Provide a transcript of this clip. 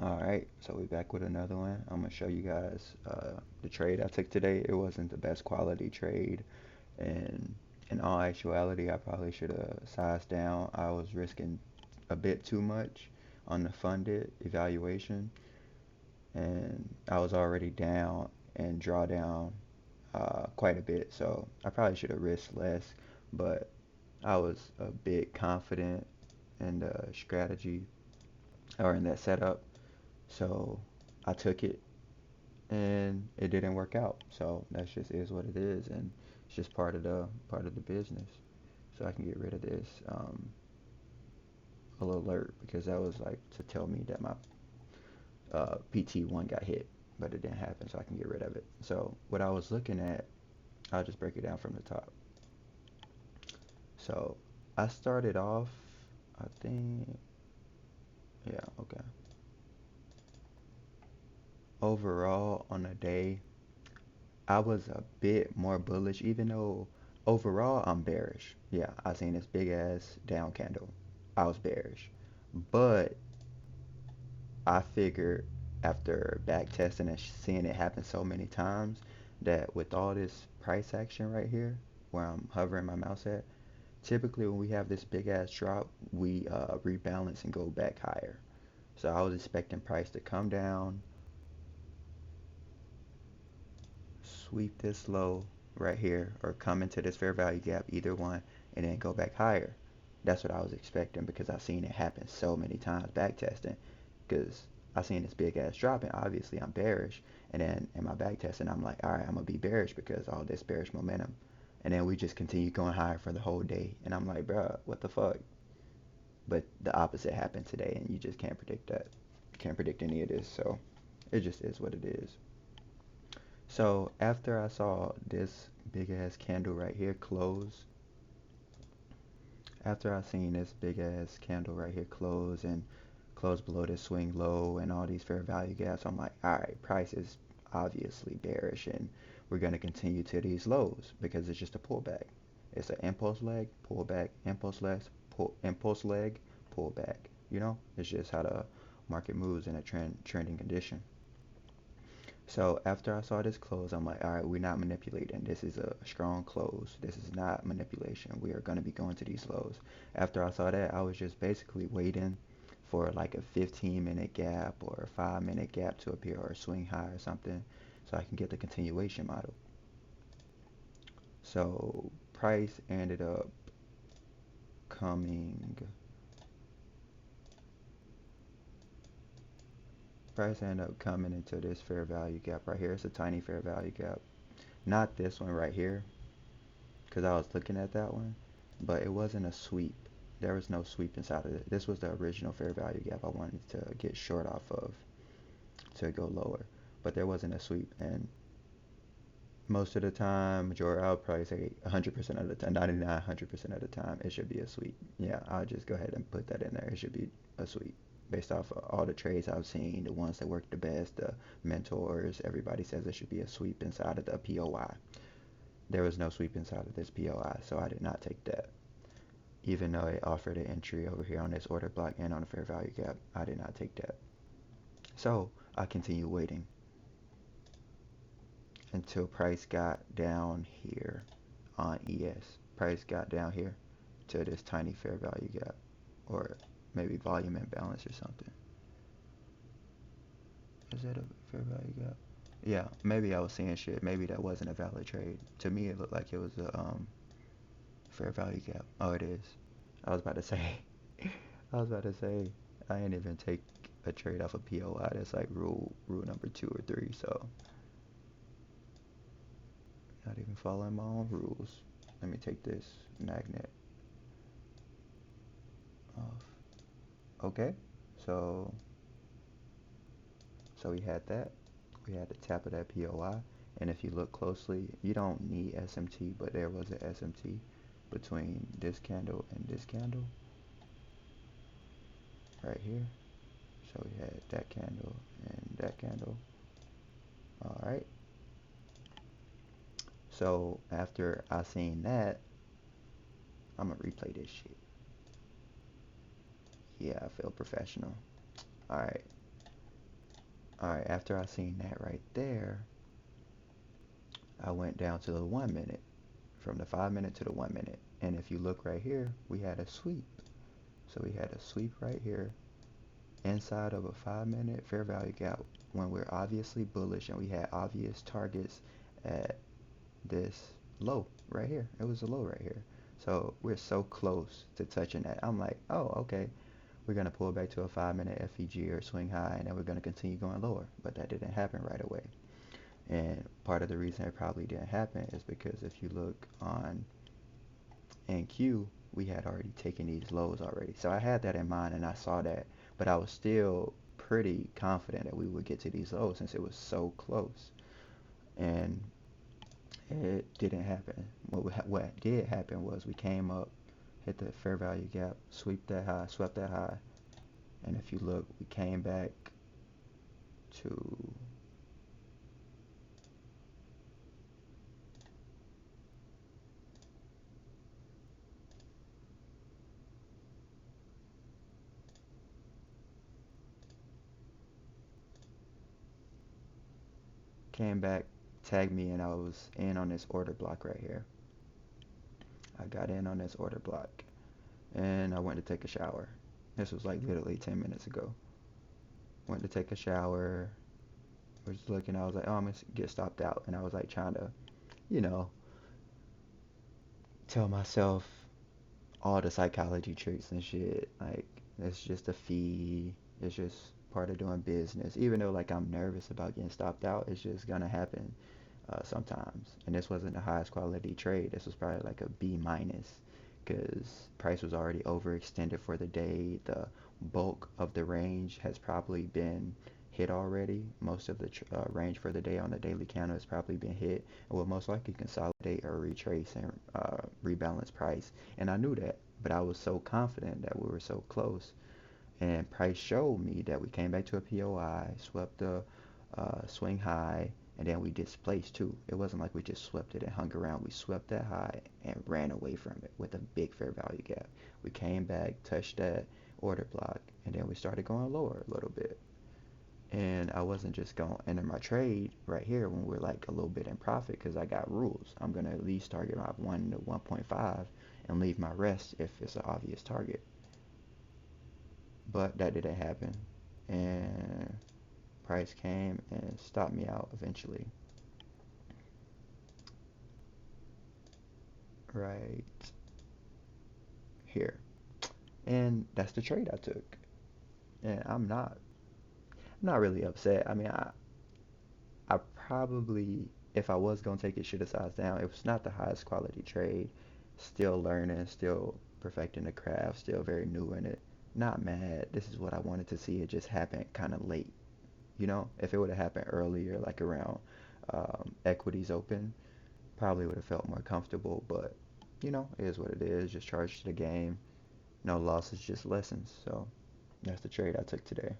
Alright, so we back with another one. I'm gonna show you guys the trade I took today. It wasn't the best quality trade, and in all actuality, I probably should have sized down. I was risking a bit too much on the funded evaluation, and I was already down and draw down quite a bit, so I probably should have risked less, but I was a bit confident in the strategy or in that setup, so I took it and it didn't work out. So that's just is what it is, and it's just part of the business. So I can get rid of this alert because that was like to tell me that my PT1 got hit, but it didn't happen, so I can get rid of it. So what I was looking at, I'll just break it down from the top. So I started off, I think, yeah, okay. Overall on a day, I was a bit more bullish, even though overall I'm bearish. Yeah, I seen this big ass down candle. I was bearish. But I figured after back testing and seeing it happen so many times that with all this price action right here, where I'm hovering my mouse at, typically when we have this big ass drop, we rebalance and go back higher. So I was expecting price to come down, sweep this low right here or come into this fair value gap, either one, and then go back higher. That's what I was expecting because I've seen it happen so many times back testing, because I seen this big ass drop and obviously I'm bearish, and then in my back testing I'm like, all right, I'm gonna be bearish because all this bearish momentum, and then we just continue going higher for the whole day, and I'm like, bruh, what the fuck? But the opposite happened today, and you just can't predict that. You can't predict any of this, so it just is what it is. So after I saw this big ass candle right here close, after I seen this big ass candle right here close and close below this swing low and all these fair value gaps, I'm like, all right, price is obviously bearish and we're going to continue to these lows because it's just a pullback. It's an impulse leg, pullback, impulse leg, pullback. You know, it's just how the market moves in a trending condition. So after I saw this close, I'm like, all right, we're not manipulating. This is a strong close. This is not manipulation. We are going to be going to these lows. After I saw that, I was just basically waiting for like a 15-minute gap or a 5-minute gap to appear or a swing high or something so I can get the continuation model. So price ended up coming, price ended up coming into this fair value gap right here. It's a tiny fair value gap. Not this one right here, because I was looking at that one, but it wasn't a sweep. There was no sweep inside of it. This was the original fair value gap I wanted to get short off of to go lower, but there wasn't a sweep. And most of the time, majority, I would probably say 100% of the time, 99, 100% of the time, it should be a sweep. Yeah, I'll just go ahead and put that in there. It should be a sweep based off of all the trades I've seen, the ones that work the best, the mentors. Everybody says it should be a sweep inside of the POI. There was no sweep inside of this POI, so I did not take that. Even though it offered an entry over here on this order block and on a fair value gap, I did not take that. So I continued waiting until price got down here on ES. Price got down here to this tiny fair value gap, or maybe volume imbalance or something. Is that a fair value gap? Yeah, maybe I was seeing shit. Maybe that wasn't a valid trade. To me, it looked like it was a fair value gap. Oh, it is. I was about to say. I was about to say. I ain't even take a trade off a POI. That's like rule number 2 or 3. So not even following my own rules. Let me take this magnet off. Okay. So we had that. We had the tap of that POI. And if you look closely, you don't need SMT, but there was an SMT between this candle and this candle right here. So we had that candle and that candle. All right. So after I seen that, I'm gonna replay this shit. Yeah, I feel professional. All right. Alright, after I seen that right there, I went down to the 1 minute, from the 5 minute to the 1 minute. And if you look right here, we had a sweep. So we had a sweep right here inside of a 5 minute fair value gap when we're obviously bullish and we had obvious targets at this low right here. It was a low right here. So we're so close to touching that. I'm like, oh, okay. We're going to pull back to a 5 minute FEG or swing high, and then we're going to continue going lower. But that didn't happen right away. And part of the reason it probably didn't happen is because if you look on NQ, we had already taken these lows already. So I had that in mind and I saw that, but I was still pretty confident that we would get to these lows since it was so close. And it didn't happen. What did happen was we came up, hit the fair value gap, swept that high, and if you look, we came back to came back, tagged me, and I was in on this order block right here. I got in on this order block, and I went to take a shower. This was like literally 10 minutes ago. Went to take a shower, was looking, I was like, oh, I'm gonna get stopped out, and I was like trying to, you know, tell myself all the psychology tricks and shit. Like, it's just a fee. It's just part of doing business. Even though like I'm nervous about getting stopped out, it's just gonna happen sometimes. And this wasn't the highest quality trade. This was probably like a B minus because price was already overextended for the day. The bulk of the range has probably been hit already. Most of the range for the day on the daily candle has probably been hit and will most likely consolidate or retrace and rebalance price. And I knew that, but I was so confident that we were so close. And price showed me that we came back to a POI, swept the swing high, and then we displaced too. It wasn't like we just swept it and hung around. We swept that high and ran away from it with a big fair value gap. We came back, touched that order block, and then we started going lower a little bit. And I wasn't just going to enter my trade right here when we're like a little bit in profit because I got rules. I'm going to at least target my 1 to 1.5 and leave my rest if it's an obvious target. But that didn't happen. And price came and stopped me out eventually. Right here. And that's the trade I took. And I'm not really upset. I mean, I probably, if I was gonna take it, should have sized down. It was not the highest quality trade. Still learning, still perfecting the craft, still very new in it. Not mad. This is what I wanted to see. It just happened kind of late. You know, if it would have happened earlier, like around equities open, probably would have felt more comfortable. But you know, it is what it is. Just charged to the game. No losses, just lessons. So that's the trade I took today.